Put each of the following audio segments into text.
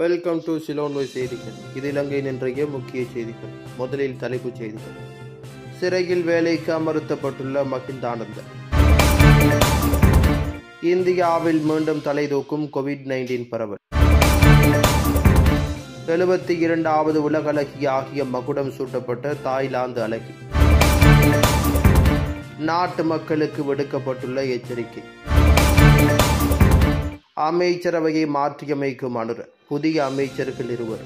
Welcome to Ceylon செய்திகள். இது இலங்கையின் இன்றைய முக்கிய செய்திகள். முதலில் தலைப்புச் செய்திகள். சிறையில் வேலைக்கு அமர்த்தப்பட்டுள்ள மகிந்தானந்தன். இந்தியாவில் மீண்டும் தலைதூக்கும் கோவிட்-19 பரவல். 72வது உலக அழகி ஆகிய மகுடம் சூட்டப்பட்ட தாய்லாந்து அழகி. நாட்டு மக்களுக்கு விடுக்கப்பட்டுள்ள எச்சரிக்கை. அமைச்சரவையை மாற்றியமைக்கும் அனுர புதிய அமைச்சர்கள் 2.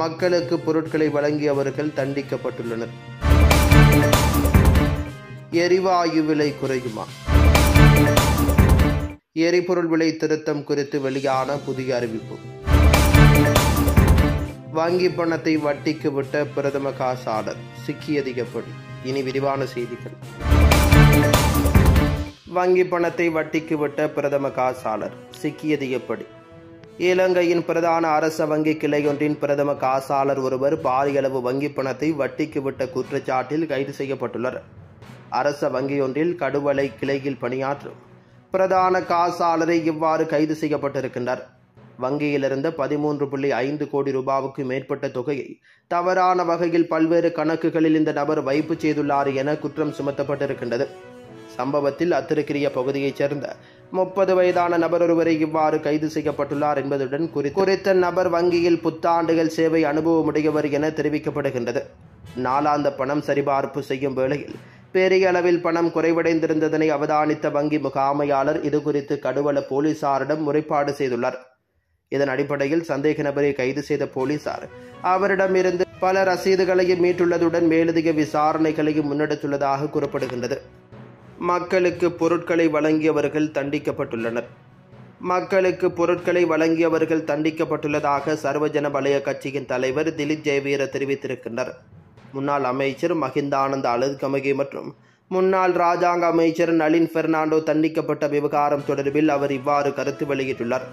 மக்களுக்கு பொருட்களை வழங்கியவர்கள் தண்டிக்கப்பட்டுள்ளனர். எரிவாயு விலை குறையுமா? எரிபொருள் விலை திருத்தம் குறித்து வெளியான புதிய அறிவிப்பு. வங்கி பணத்தை வட்டிக்கு விட்ட பிரதம காசாளர் சிக்கியது எப்படி? இனி விரிவான செய்திகள். வங்கி பணத்தை வட்டிக்கு விட்ட பிரதம காசாளர் சிக்கியது எப்படி? இலங்கையின் பிரதான அரச வங்கி கிளையொன்றின் பிரதம காசாளர் ஒருவர் பாரியளவு வங்கி பணத்தை வட்டிக்கு விட்ட குற்றச்சாட்டில் கைது செய்யப்பட்டுள்ளார். அரச வங்கியொன்றில் கடுவலை கிளையில் பணியாற்றும் பிரதான காசாளரை இவ்வாறு கைது செய்யப்பட்டிருக்கின்றார். வங்கியிலிருந்து 13.5 கோடி ரூபாவுக்கு மேற்பட்ட தொகையை தவறான வகையில் பல்வேறு கணக்குகளில் இந்த நபர் வைப்பு செய்துள்ளார் என குற்றம் சுமத்தப்பட்டிருக்கின்றது. சம்பவத்தில் அத்திருக்கிரிய பகுதியைச் சேர்ந்த 30 வயதான நபர் ஒருவரை இவ்வாறு கைது செய்யப்பட்டுள்ளார் என்பதுடன் குறித்த நபர் வங்கியில் புத்தாண்டுகள் சேவை அனுபவமுடையவர் என தெரிவிக்கப்படுகின்றது. நாளாந்த பணம் சரிபார்ப்பு செய்யும் வேளையில் பெரிய அளவில் பணம் குறைவடைந்திருந்ததனை அவதானித்த வங்கி முகாமையாளர் இதுகுறித்து கடுவல போலீசாரிடம் முறைப்பாடு செய்துள்ளார். இதன் அடிப்படையில் சந்தேக நபரை கைது செய்த போலீசார் அவரிடமிருந்து பல ரசீதுகளையும் மீட்டுள்ளதுடன் மேலதிக விசாரணைகளையும் முன்னெடுத்துள்ளதாக கூறப்படுகின்றது. மக்களுக்கு பொருட்களை வழங்கியவர்கள் தண்டிக்கப்பட்டுள்ளனர். மக்களுக்கு பொருட்களை வழங்கியவர்கள் தண்டிக்கப்பட்டுள்ளதாக சர்வஜன வலய கட்சியின் தலைவர் திலீப் ஜெயவீர தெரிவித்திருக்கின்றனர். முன்னாள் அமைச்சர் மகிந்தானந்த அழுத்கமகே மற்றும் முன்னாள் ராஜாங்க அமைச்சர் நளின் பெர்னாண்டோ தண்டிக்கப்பட்ட விவகாரம் தொடர்பில் அவர் இவ்வாறு கருத்து வெளியிட்டுள்ளார்.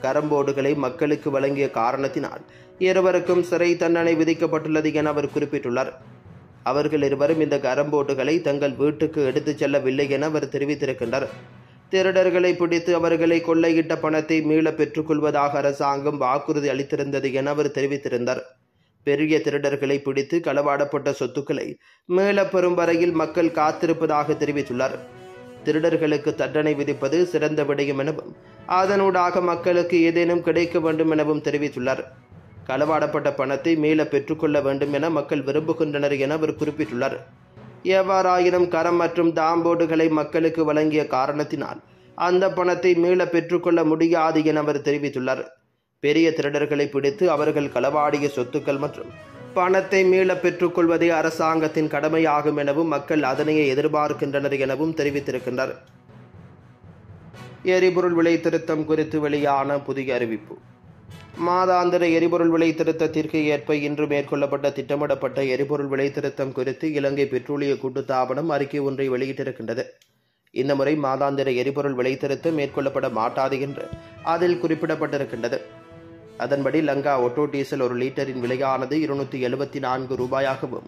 கரம்போர்டுகளை மக்களுக்கு வழங்கிய காரணத்தினால் இருவருக்கும் சிறை தண்டனை விதிக்கப்பட்டுள்ளது என அவர் குறிப்பிட்டுள்ளார். அவர்கள் இருவரும் இந்த கரம்போர்டுகளை தங்கள் வீட்டுக்கு எடுத்துச் செல்லவில்லை என அவர் தெரிவித்திருக்கின்றார். திருடர்களை பிடித்து அவர்களை கொள்ளையிட்ட பணத்தை மீள பெற்றுக்கொள்வதாக அரசாங்கம் வாக்குறுதி அளித்திருந்தது என அவர் தெரிவித்திருந்தார். பெரிய திருடர்களை பிடித்து களவாடப்பட்ட சொத்துக்களை மீள பெறும் வரையில் மக்கள் காத்திருப்பதாக தெரிவித்துள்ளார். திருடர்களுக்கு தண்டனை விதிப்பது சிறந்த விடயம் எனவும் அதனூடாக மக்களுக்கு ஏதேனும் கிடைக்க வேண்டும் எனவும் தெரிவித்துள்ளார். களவாடப்பட்ட பணத்தை மீள பெற்றுக்கொள்ள வேண்டும் என மக்கள் விரும்புகின்றனர் என அவர் குறிப்பிட்டுள்ளார். எவ்வாறாயினும் கரம் மற்றும் தாம்போர்டுகளை மக்களுக்கு வழங்கிய காரணத்தினால் அந்த பணத்தை மீள பெற்றுக்கொள்ள முடியாது என அவர் தெரிவித்துள்ளார். பெரிய திருடர்களை பிடித்து அவர்கள் களவாடிய சொத்துக்கள் மற்றும் பணத்தை மீள பெற்றுக்கொள்வதே அரசாங்கத்தின் கடமையாகும் எனவும் மக்கள் அதனையே எதிர்பார்க்கின்றனர் எனவும் தெரிவித்திருக்கின்றனர். எரிபொருள் விலை திருத்தம் குறித்து வெளியான புதிய அறிவிப்பு. மாதாந்திர எரிபொருள் விலை திருத்தத்திற்கு ஏற்ப இன்று மேற்கொள்ளப்பட்ட திட்டமிடப்பட்ட எரிபொருள் விலை திருத்தம் குறித்து இலங்கை பெட்ரோலிய கூட்டுத்தாபனம் அறிக்கை ஒன்றை வெளியிட்டிருக்கின்றது. இந்த முறை மாதாந்திர எரிபொருள் விலை திருத்தம் மேற்கொள்ளப்பட மாட்டாது என்று அதில் குறிப்பிடப்பட்டிருக்கின்றது. அதன்படி லங்கா ஒட்டோ டீசல் 1 லிட்டரின் விலையானது 274 ரூபாயாகவும்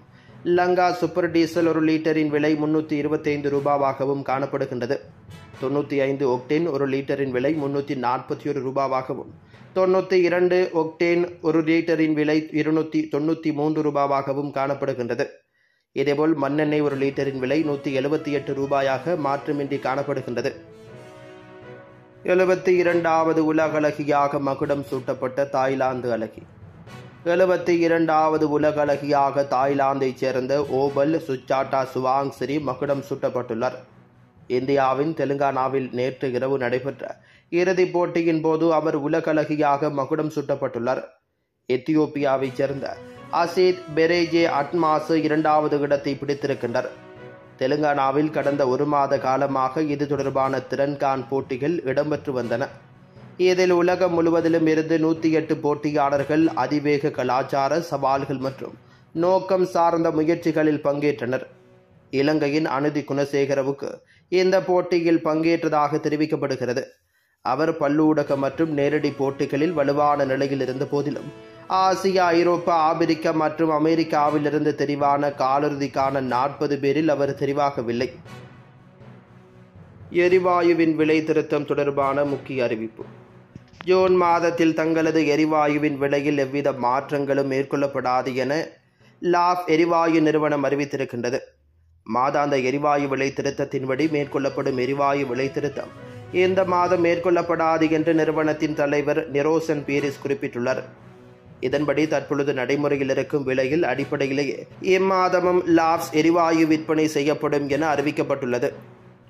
லங்கா சூப்பர் டீசல் 1 லிட்டரின் விலை 325 ரூபாவாகவும் காணப்படுகின்றது. 95 ஒக்டேன் 1 லிட்டரின் விலை 341 ரூபாவாகவும் 92 ஒக்டேன் 1 லிட்டரின் விலை 293 ரூபாவாகவும் காணப்படுகின்றது. இதேபோல் மண்ணெண்ணெய் 1 லிட்டரின் விலை 178 ரூபாயாக மாற்றமின்றி காணப்படுகின்றது. 72வது உலக அழகியாக மகுடம் சூட்டப்பட்ட தாய்லாந்து அழகி. 72வது உலக அழகியாக தாய்லாந்தைச் சேர்ந்த ஓபல் சுச்சாட்டா சுவாங்சிரி மகுடம் சூட்டப்பட்டுள்ளார். இந்தியாவின் தெலுங்கானாவில் நேற்று இரவு நடைபெற்ற இறுதிப் போட்டியின் போது அவர் உலக அழகியாக மகுடம் சூட்டப்பட்டுள்ளார். எத்தியோப்பியாவைச் சேர்ந்த அசீத் பெரேஜே அட்மாசு 2வது இடத்தை பிடித்திருக்கின்றார். தெலுங்கானாவில் கடந்த 1 மாத காலமாக இது தொடர்பான திறன்கான் போட்டிகள் இடம்பெற்று வந்தன. இதில் உலகம் முழுவதிலும் இருந்து 108 போட்டியாளர்கள் அதிவேக கலாச்சார சவால்கள் மற்றும் நோக்கம் சார்ந்த முயற்சிகளில் பங்கேற்றனர். இலங்கையின் அனுதி குணசேகரவுக்கு இந்த போட்டியில் பங்கேற்றதாக தெரிவிக்கப்படுகிறது. அவர் பல்லூடக மற்றும் நேரடி போட்டிகளில் வலுவான நிலையில் இருந்த போதிலும் ஆசியா, ஐரோப்பா, ஆப்பிரிக்கா மற்றும் அமெரிக்காவிலிருந்து தெரிவான காலிறுதிக்கான 40 பேரில் அவர் தெரிவாகவில்லை. எரிவாயுவின் விலை திருத்தம் தொடர்பான முக்கிய அறிவிப்பு. ஜூன் மாதத்தில் தங்களது எரிவாயுவின் விலையில் எவ்வித மாற்றங்களும் மேற்கொள்ளப்படாது என லாப் எரிவாயு நிறுவனம் அறிவித்திருக்கின்றது. மாதாந்த எரிவாயு விலை திருத்தத்தின்படி மேற்கொள்ளப்படும் எரிவாயு விலை திருத்தம் இந்த மாதம் மேற்கொள்ளப்படாது என்று நிறுவனத்தின் தலைவர் நிரோசன் பீரிஸ் குறிப்பிட்டுள்ளார். இதன்படி தற்பொழுது நடைமுறையில் இருக்கும் விலையில் அடிப்படையிலேயே இம்மாதமும் லாப்ஸ் எரிவாயு விற்பனை செய்யப்படும் என அறிவிக்கப்பட்டுள்ளது.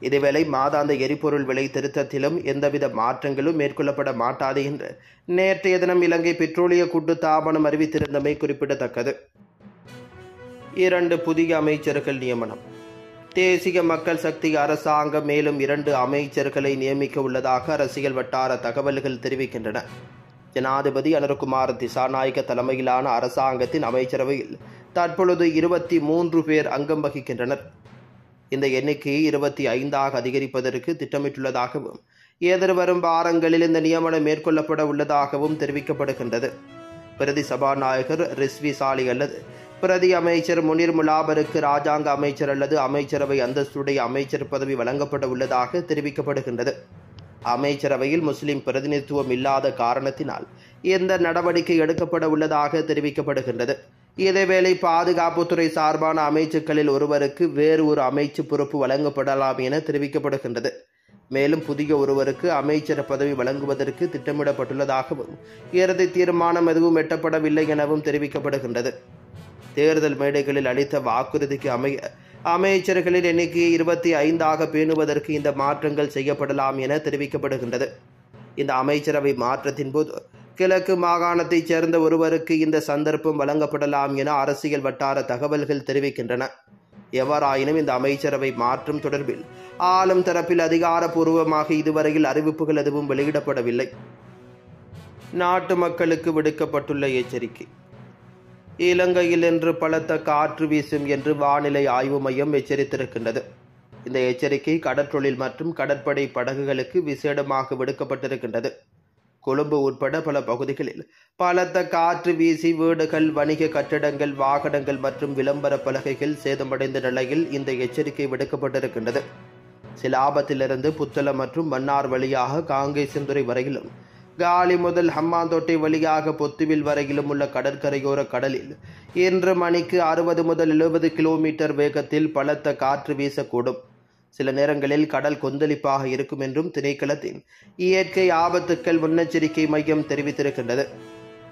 இதேவேளை மாதாந்த எரிபொருள் விலை திருத்தத்திலும் எந்தவித மாற்றங்களும் மேற்கொள்ளப்பட மாட்டாது என்று நேற்றைய தினம் இலங்கை பெட்ரோலிய கூட்டுத்தாபனம் அறிவித்திருந்தமை குறிப்பிடத்தக்கது. 2 புதிய அமைச்சர்கள் நியமனம். தேசிய மக்கள் சக்தி அரசாங்கம் மேலும் 2 அமைச்சர்களை நியமிக்க உள்ளதாக அரசியல் வட்டார தகவல்கள் தெரிவிக்கின்றன. ஜனாதிபதி அனுரகுமார் திசாநாயக்க தலைமையிலான அரசாங்கத்தின் அமைச்சரவையில் தற்பொழுது 23 பேர் அங்கம் வகிக்கின்றனர். இந்த எண்ணிக்கையை 25ஆக அதிகரிப்பதற்கு திட்டமிட்டுள்ளதாகவும் எதிர்வரும் வாரங்களில் இந்த நியமனம் மேற்கொள்ளப்பட உள்ளதாகவும் தெரிவிக்கப்படுகின்றது. பிரதி சபாநாயகர் ரிஸ்வி சாலி அல்லது பிரதி அமைச்சர் முனிர் முலாபருக்கு ராஜாங்க அமைச்சர் அல்லது அமைச்சரவை அந்தஸ்துடைய அமைச்சர் பதவி வழங்கப்பட உள்ளதாக தெரிவிக்கப்படுகின்றது. அமைச்சரவையில் முஸ்லிம் பிரதிநிதித்துவம் இல்லாத காரணத்தினால் இந்த நடவடிக்கை எடுக்கப்பட உள்ளதாக தெரிவிக்கப்படுகின்றது. இதேவேளை பாதுகாப்புத்துறை சார்பான அமைச்சுக்களில் ஒருவருக்கு வேறு ஒரு அமைச்சு பொறுப்பு வழங்கப்படலாம் என தெரிவிக்கப்படுகின்றது. மேலும் புதிய ஒருவருக்கு அமைச்சர் பதவி வழங்குவதற்கு திட்டமிடப்பட்டுள்ளதாகவும் இறுதி தீர்மானம் எதுவும் எட்டப்படவில்லை எனவும் தெரிவிக்கப்படுகின்றது. தேர்தல் மேடைகளில் அளித்த வாக்குறுதிக்கு அமைய அமைச்சர்களின் எண்ணிக்கையை 25ஆக பேணுவதற்கு இந்த மாற்றங்கள் செய்யப்படலாம் என தெரிவிக்கப்படுகின்றது. இந்த அமைச்சரவை மாற்றத்தின் போது கிழக்கு மாகாணத்தைச் சேர்ந்த ஒருவருக்கு இந்த சந்தர்ப்பம் வழங்கப்படலாம் என அரசியல் வட்டார தகவல்கள் தெரிவிக்கின்றன. எவ்வாறாயினும் இந்த அமைச்சரவை மாற்றம் தொடர்பில் ஆளும் தரப்பில் அதிகாரப்பூர்வமாக இதுவரையில் அறிவிப்புகள் எதுவும் வெளியிடப்படவில்லை. நாட்டு மக்களுக்கு விடுக்கப்பட்டுள்ள எச்சரிக்கை. இலங்கையில் இன்று பலத்த காற்று வீசும் என்று வானிலை ஆய்வு மையம் எச்சரித்திருக்கின்றது. இந்த எச்சரிக்கை கடற்றொழில் மற்றும் கடற்படை படகுகளுக்கு விசேடமாக விடுக்கப்பட்டிருக்கின்றது. கொழும்பு உட்பட பல பகுதிகளில் பலத்த காற்று வீசி வீடுகள், வணிக கட்டடங்கள், வாகனங்கள் மற்றும் விளம்பர பலகைகள் சேதமடைந்த நிலையில் இந்த எச்சரிக்கை விடுக்கப்பட்டிருக்கின்றது. சிலாபத்திலிருந்து புத்தளம் மற்றும் மன்னார் வழியாக காங்கேசன்துறை வரையிலும், காலி முதல் ஹம்மாந்தோட்டை வழியாக பொத்துவில் வரையிலும் உள்ள கடற்கரையோர கடலில் இன்று மணிக்கு 60 முதல் 70 கிலோமீட்டர் வேகத்தில் பலத்த காற்று வீசக்கூடும். சில நேரங்களில் கடல் கொந்தளிப்பாக இருக்கும் என்றும் திணைக்களத்தின் இயற்கை ஆபத்துக்கள் முன்னெச்சரிக்கை மையம் தெரிவித்திருக்கின்றது.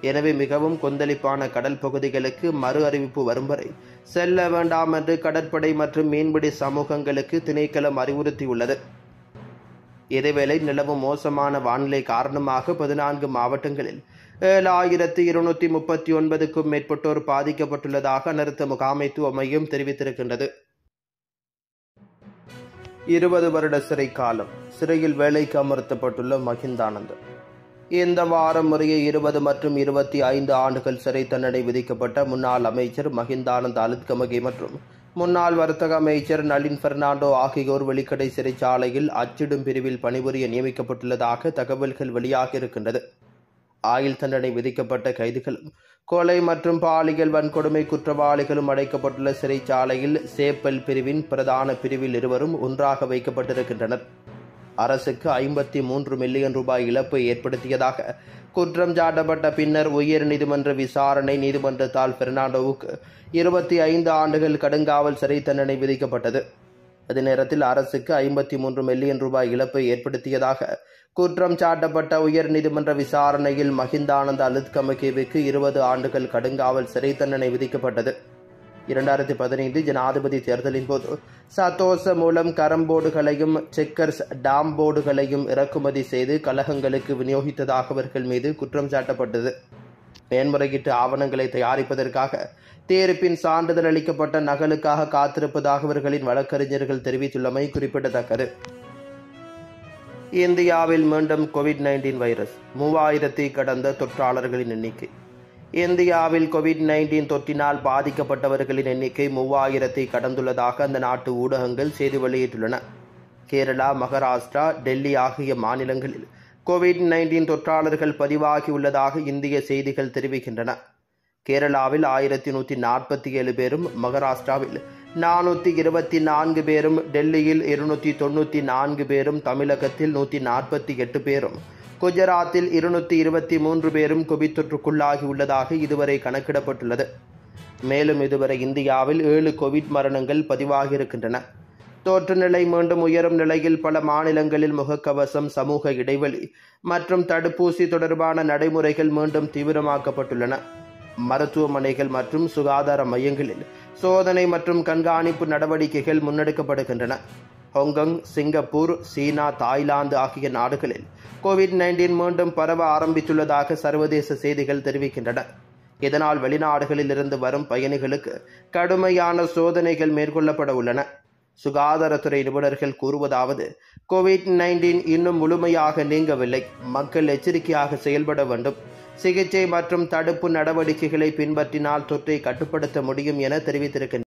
எனவே மிகவும் கொந்தளிப்பான கடல் பகுதிகளுக்கு மறு அறிவிப்பு வரும் வரை செல்ல வேண்டாம் என்று கடற்படை மற்றும் மீன்பிடி சமூகங்களுக்கு திணைக்களம் அறிவுறுத்தியுள்ளது. இதேவேளை நிலவும் மோசமான வானிலை காரணமாக 14 மாவட்டங்களில் 7239க்கும் மேற்பட்டோர் பாதிக்கப்பட்டுள்ளதாக அனர்த்த முகாமைத்துவ மையம் தெரிவித்திருக்கின்றது. 20 வருட சிறை காலம். சிறையில் வேலைக்கு அமர்த்தப்பட்டுள்ள மஹிந்தானந்த. இந்த வாரம் முறையே 20 மற்றும் 25 ஆண்டுகள் சிறை தண்டனை விதிக்கப்பட்ட முன்னாள் அமைச்சர் மஹிந்தானந்த அலுத்கமகே மற்றும் முன்னாள் வர்த்தக அமைச்சர் நளின் பெர்னாண்டோ ஆகியோர் வெளிக்கடை சிறைச்சாலையில் அச்சிடும் பிரிவில் பணிபுரிய நியமிக்கப்பட்டுள்ளதாக தகவல்கள் வெளியாகியிருக்கின்றது. ஆயுள் தண்டனை விதிக்கப்பட்ட கைதிகளும் கொலை மற்றும் பாலியல் வன்கொடுமை குற்றவாளிகளும் அடைக்கப்பட்டுள்ள சிறைச்சாலையில் சேப்பல் பிரிவின் பிரதான பிரிவில் இருவரும் ஒன்றாக வைக்கப்பட்டிருக்கின்றனர். அரசுக்கு 53 மில்லியன் ரூபாய் இழப்பை ஏற்படுத்தியதாக குற்றம் சாட்டப்பட்ட பின்னர் உயர் நீதிமன்ற விசாரணை நீதிமன்றத்தால் பெர்னாண்டோவுக்கு 25 ஆண்டுகள் கடுங்காவல் சிறை தண்டனை விதிக்கப்பட்டது. அதே நேரத்தில் அரசுக்கு 53 மில்லியன் ரூபாய் இழப்பை ஏற்படுத்தியதாக குற்றம் சாட்டப்பட்ட உயர் நீதிமன்ற விசாரணையில் மஹிந்தானந்த அலுத்கமகேவுக்கு 20 ஆண்டுகள் கடுங்காவல் சிறை தண்டனை விதிக்கப்பட்டது. 2015 ஜனாதிபதி தேர்தலின் போது சத்தோச மூலம் கரம்போர்டுகளையும் செக்கர்ஸ் டாம் போர்டுகளையும் இறக்குமதி செய்து கழகங்களுக்கு விநியோகித்ததாக அவர்கள் மீது குற்றம் சாட்டப்பட்டது. மேன்முறையீட்டு ஆவணங்களை தயாரிப்பதற்காக தீர்ப்பின் சான்றிதழ் அளிக்கப்பட்ட நகலுக்காக காத்திருப்பதாக அவர்களின் வழக்கறிஞர்கள் தெரிவித்துள்ளமை குறிப்பிடத்தக்கது. இந்தியாவில் மீண்டும் கோவிட்-19 வைரஸ் 3000 கடந்த தொற்றாளர்களின் எண்ணிக்கை. இந்தியாவில் கோவிட்-19 தொற்றினால் பாதிக்கப்பட்டவர்களின் எண்ணிக்கை 3000 கடந்துள்ளதாக அந்த நாட்டு ஊடகங்கள் செய்தி வெளியிட்டுள்ளன. கேரளா, மகாராஷ்டிரா, டெல்லி ஆகிய மாநிலங்களில் கோவிட்-19 தொற்றாளர்கள் பதிவாகியுள்ளதாக இந்திய செய்திகள் தெரிவிக்கின்றன. கேரளாவில் 1147 பேரும், மகாராஷ்டிராவில் 424 பேரும், டெல்லியில் 294 பேரும், தமிழகத்தில் 148 பேரும், குஜராத்தில் 223 பேரும் கோவிட் தொற்றுக்குள்ளாகியுள்ளதாக இதுவரை கணக்கிடப்பட்டுள்ளது. மேலும் இதுவரை இந்தியாவில் 7 கோவிட் மரணங்கள் பதிவாகியிருக்கின்றன. தொற்று நிலை மீண்டும் உயரும் நிலையில் பல மாநிலங்களில் முகக்கவசம், சமூக இடைவெளி மற்றும் தடுப்பூசி தொடர்பான நடைமுறைகள் மீண்டும் தீவிரமாக்கப்பட்டுள்ளன. மருத்துவமனைகள் மற்றும் சுகாதார மையங்களில் சோதனை மற்றும் கண்காணிப்பு நடவடிக்கைகள் முன்னெடுக்கப்படுகின்றன. ஹாங்காங், சிங்கப்பூர், சீனா, தாய்லாந்து ஆகிய நாடுகளில் கோவிட்-19 மீண்டும் பரவ ஆரம்பித்துள்ளதாக சர்வதேச செய்திகள் தெரிவிக்கின்றன. இதனால் வெளிநாடுகளில் இருந்து வரும் பயணிகளுக்கு கடுமையான சோதனைகள் மேற்கொள்ளப்பட உள்ளன. சுகாதாரத்துறை நிபுணர்கள் கூறுவதாவது, கோவிட்-19 இன்னும் முழுமையாக நீங்கவில்லை. மக்கள் எச்சரிக்கையாக செயல்பட வேண்டும். சிகிச்சை மற்றும் தடுப்பு நடவடிக்கைகளை பின்பற்றினால் தொற்றை கட்டுப்படுத்த முடியும் என தெரிவித்திருக்கின்றனர்.